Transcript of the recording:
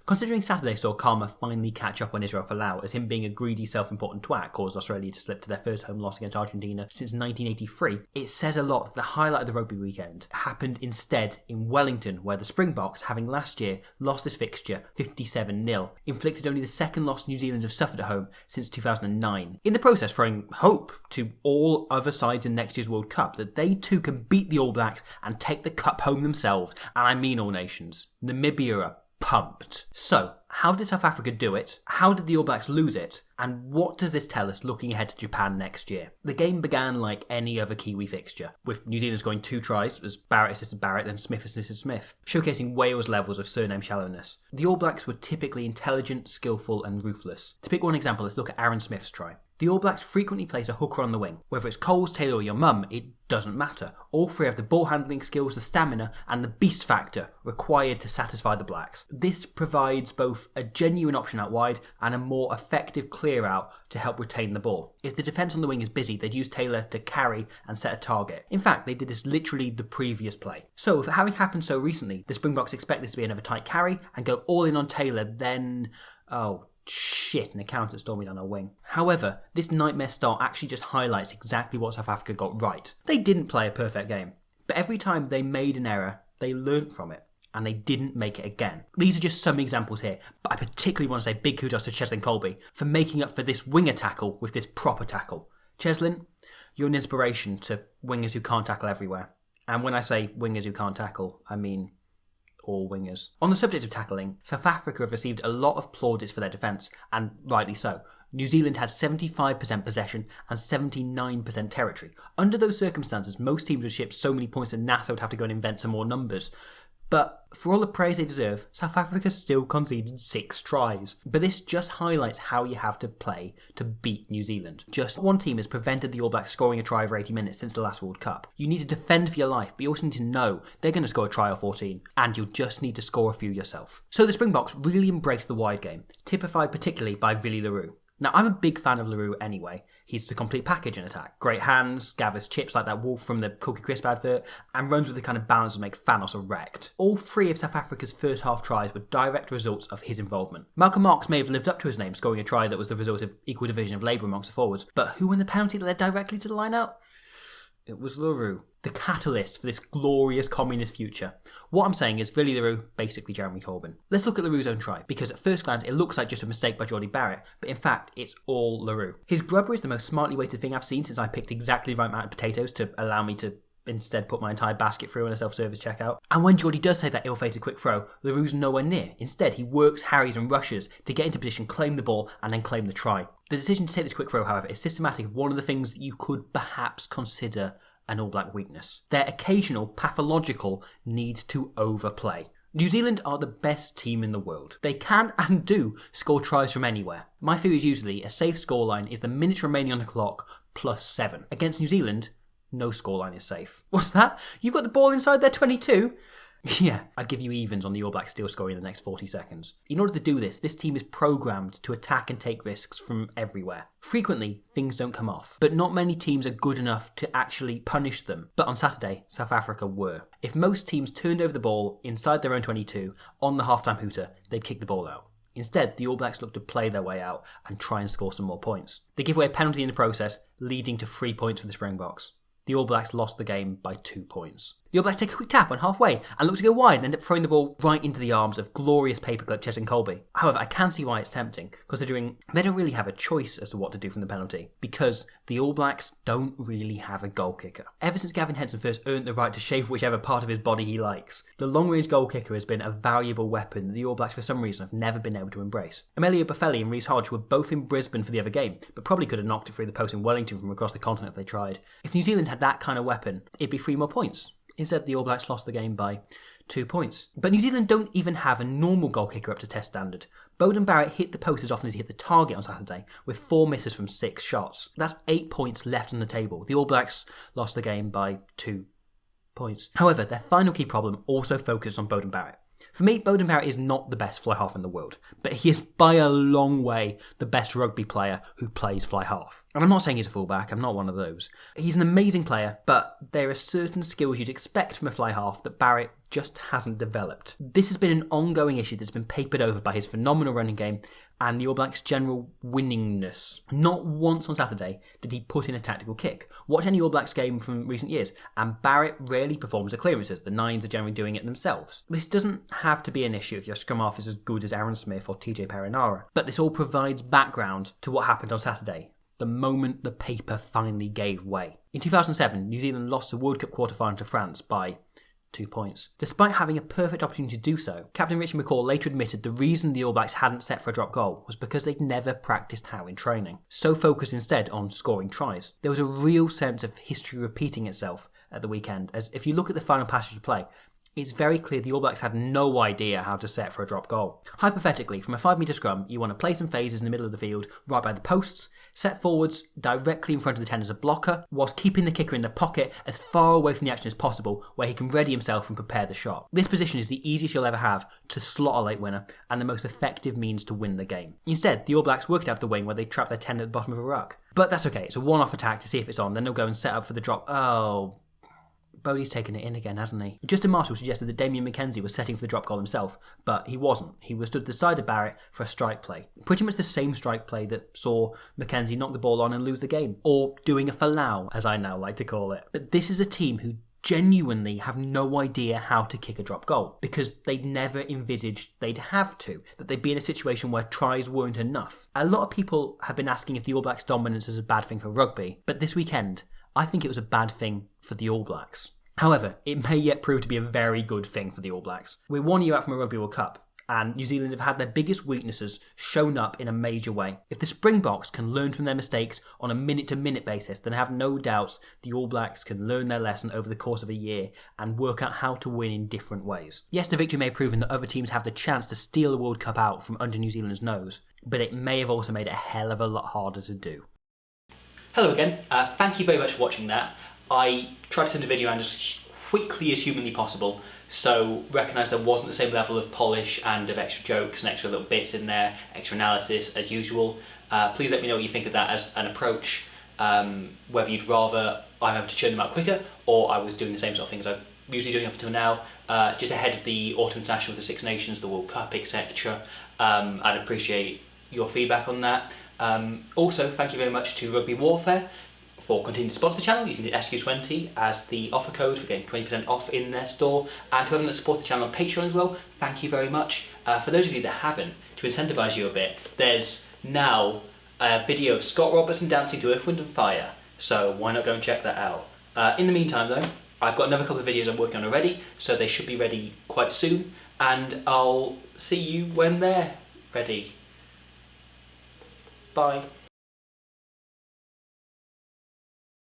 Considering Saturday saw Karma finally catch up on Israel Folau, as him being a greedy, self-important twat caused Australia to slip to their first home loss against Argentina since 1983, it says a lot that the highlight of the rugby weekend happened instead in Wellington, where the Springboks, having last year lost this fixture 57-0, inflicted only the second loss New Zealand have suffered at home since 2009. In the process, throwing hope to all other sides in next year's World Cup that they too can beat the All Blacks and take the cup home themselves, and I mean all nations. Namibia are pumped. So, how did South Africa do it? How did the All Blacks lose it? And what does this tell us looking ahead to Japan next year? The game began like any other Kiwi fixture, with New Zealand scoring 2 tries as Barrett assisted Barrett, then Smith assisted Smith, showcasing Wales' levels of surname shallowness. The All Blacks were typically intelligent, skillful and ruthless. To pick one example, let's look at Aaron Smith's try. The All Blacks frequently place a hooker on the wing. Whether it's Coles, Taylor or your mum, it doesn't matter. All three have the ball handling skills, the stamina and the beast factor required to satisfy the Blacks. This provides both a genuine option out wide and a more effective clear out to help retain the ball. If the defence on the wing is busy, they'd use Taylor to carry and set a target. In fact, they did this literally the previous play. So, if having happened so recently, the Springboks expect this to be another tight carry and go all in on Taylor, then... shit, an accountant stole me down our wing. However, this nightmare start actually just highlights exactly what South Africa got right. They didn't play a perfect game, but every time they made an error, they learnt from it, and they didn't make it again. These are just some examples here, but I particularly want to say big kudos to Cheslin Colby for making up for this winger tackle with this proper tackle. Cheslin, you're an inspiration to wingers who can't tackle everywhere. And when I say wingers who can't tackle, I mean all wingers. On the subject of tackling, South Africa have received a lot of plaudits for their defence, and rightly so. New Zealand had 75% possession and 79% territory. Under those circumstances, most teams would ship so many points that NASA would have to go and invent some more numbers. But for all the praise they deserve, South Africa still conceded 6 tries. But this just highlights how you have to play to beat New Zealand. Just one team has prevented the All Blacks scoring a try over 80 minutes since the last World Cup. You need to defend for your life, but you also need to know they're going to score a try or 14, and you'll just need to score a few yourself. So the Springboks really embraced the wide game, typified particularly by Willie le Roux. Now, I'm a big fan of le Roux anyway. He's the complete package in attack. Great hands, gathers chips like that wolf from the Cookie Crisp advert, and runs with the kind of balance to make Thanos erect. All 3 of South Africa's first half tries were direct results of his involvement. Malcolm Marx may have lived up to his name, scoring a try that was the result of equal division of labour amongst the forwards, but who won the penalty that led directly to the line-out? It was le Roux, the catalyst for this glorious communist future. What I'm saying is Willie le Roux, basically Jeremy Corbyn. Let's look at le Roux's own try, because at first glance it looks like just a mistake by Geordie Barrett, but in fact it's all le Roux. His grubber is the most smartly weighted thing I've seen since I picked exactly the right amount of potatoes to allow me to instead put my entire basket through in a self-service checkout. And when Geordie does take that ill-fated quick throw, le Roux's nowhere near. Instead, he works, harries and rushes to get into position, claim the ball and then claim the try. The decision to take this quick throw, however, is systematic of one of the things that you could perhaps consider an All Black weakness. Their occasional pathological need to overplay. New Zealand are the best team in the world. They can and do score tries from anywhere. My theory is usually a safe scoreline is the minutes remaining on the clock plus 7. Against New Zealand, no scoreline is safe. What's that? You've got the ball inside their 22? Yeah, I'd give you evens on the All Blacks still scoring in the next 40 seconds. In order to do this team is programmed to attack and take risks from everywhere. Frequently, things don't come off, but not many teams are good enough to actually punish them. But on Saturday, South Africa were. If most teams turned over the ball inside their own 22 on the halftime hooter, they'd kick the ball out. Instead, the All Blacks looked to play their way out and try and score some more points. They give away a penalty in the process, leading to 3 points for the Springboks. The All Blacks lost the game by 2 points. The All Blacks take a quick tap on halfway and look to go wide and end up throwing the ball right into the arms of glorious paperclip Cheslin Colby. However, I can see why it's tempting, considering they don't really have a choice as to what to do from the penalty, because the All Blacks don't really have a goal kicker. Ever since Gavin Henson first earned the right to shave whichever part of his body he likes, the long-range goal kicker has been a valuable weapon that the All Blacks for some reason have never been able to embrace. Emilio Buffelli and Rhys Hodge were both in Brisbane for the other game, but probably could have knocked it through the post in Wellington from across the continent if they tried. If New Zealand had that kind of weapon, it'd be 3 more points. Instead, the All Blacks lost the game by 2 points. But New Zealand don't even have a normal goal kicker up to test standard. Beauden Barrett hit the post as often as he hit the target on Saturday, with 4 misses from 6 shots. That's 8 points left on the table. The All Blacks lost the game by 2 points. However, their final key problem also focuses on Beauden Barrett. For me, Beauden Barrett is not the best fly half in the world, but he is by a long way the best rugby player who plays fly half. And I'm not saying he's a fullback, I'm not one of those. He's an amazing player, but there are certain skills you'd expect from a fly half that Barrett just hasn't developed. This has been an ongoing issue that's been papered over by his phenomenal running game and the All Blacks' general winningness. Not once on Saturday did he put in a tactical kick. Watch any All Blacks game from recent years, and Barrett rarely performs the clearances. The Nines are generally doing it themselves. This doesn't have to be an issue if your scrum half is as good as Aaron Smith or TJ Perenara, but this all provides background to what happened on Saturday, the moment the paper finally gave way. In 2007, New Zealand lost the World Cup quarter-final to France by 2 points. Despite having a perfect opportunity to do so, Captain Richie McCaw later admitted the reason the All Blacks hadn't set for a drop goal was because they'd never practiced how in training, so focused instead on scoring tries. There was a real sense of history repeating itself at the weekend, as if you look at the final passage of play, it's very clear the All Blacks had no idea how to set for a drop goal. Hypothetically, from a 5-metre scrum, you want to play some phases in the middle of the field, right by the posts, set forwards directly in front of the 10 as a blocker, whilst keeping the kicker in the pocket as far away from the action as possible, where he can ready himself and prepare the shot. This position is the easiest you'll ever have to slot a late winner, and the most effective means to win the game. Instead, the All Blacks worked out the wing where they trap their 10 at the bottom of a ruck. But that's okay, it's a one-off attack to see if it's on, then they'll go and set up for the drop. Bodie's taken it in again, hasn't he? Justin Marshall suggested that Damien McKenzie was setting for the drop goal himself, but he wasn't. He was stood to the side of Barrett for a strike play. Pretty much the same strike play that saw McKenzie knock the ball on and lose the game. Or doing a falau, as I now like to call it. But this is a team who genuinely have no idea how to kick a drop goal, because they'd never envisaged they'd have to, that they'd be in a situation where tries weren't enough. A lot of people have been asking if the All Blacks' dominance is a bad thing for rugby, but this weekend, I think it was a bad thing for the All Blacks. However, it may yet prove to be a very good thing for the All Blacks. We're 1 year out from a Rugby World Cup, and New Zealand have had their biggest weaknesses shown up in a major way. If the Springboks can learn from their mistakes on a minute-to-minute basis, then I have no doubts the All Blacks can learn their lesson over the course of a year and work out how to win in different ways. Yes, the victory may have proven that other teams have the chance to steal the World Cup out from under New Zealand's nose, but it may have also made it a hell of a lot harder to do. Hello again, thank you very much for watching that. I tried to turn the video around as quickly as humanly possible, so recognise there wasn't the same level of polish and of extra jokes and extra little bits in there, extra analysis as usual. Please let me know what you think of that as an approach, whether you'd rather I'm able to churn them out quicker or I was doing the same sort of things I'm usually doing up until now, just ahead of the Autumn International with the Six Nations, the World Cup, etc. I'd appreciate your feedback on that. Also, thank you very much to Rugby Warfare for continuing to sponsor the channel, using the SQ20 as the offer code for getting 20% off in their store, and to everyone that supports the channel on Patreon as well, thank you very much. For those of you that haven't, to incentivise you a bit, there's now a video of Scott Robertson dancing to Earth, Wind and Fire, so why not go and check that out. In the meantime though, I've got another couple of videos I'm working on already, so they should be ready quite soon, and I'll see you when they're ready. Bye.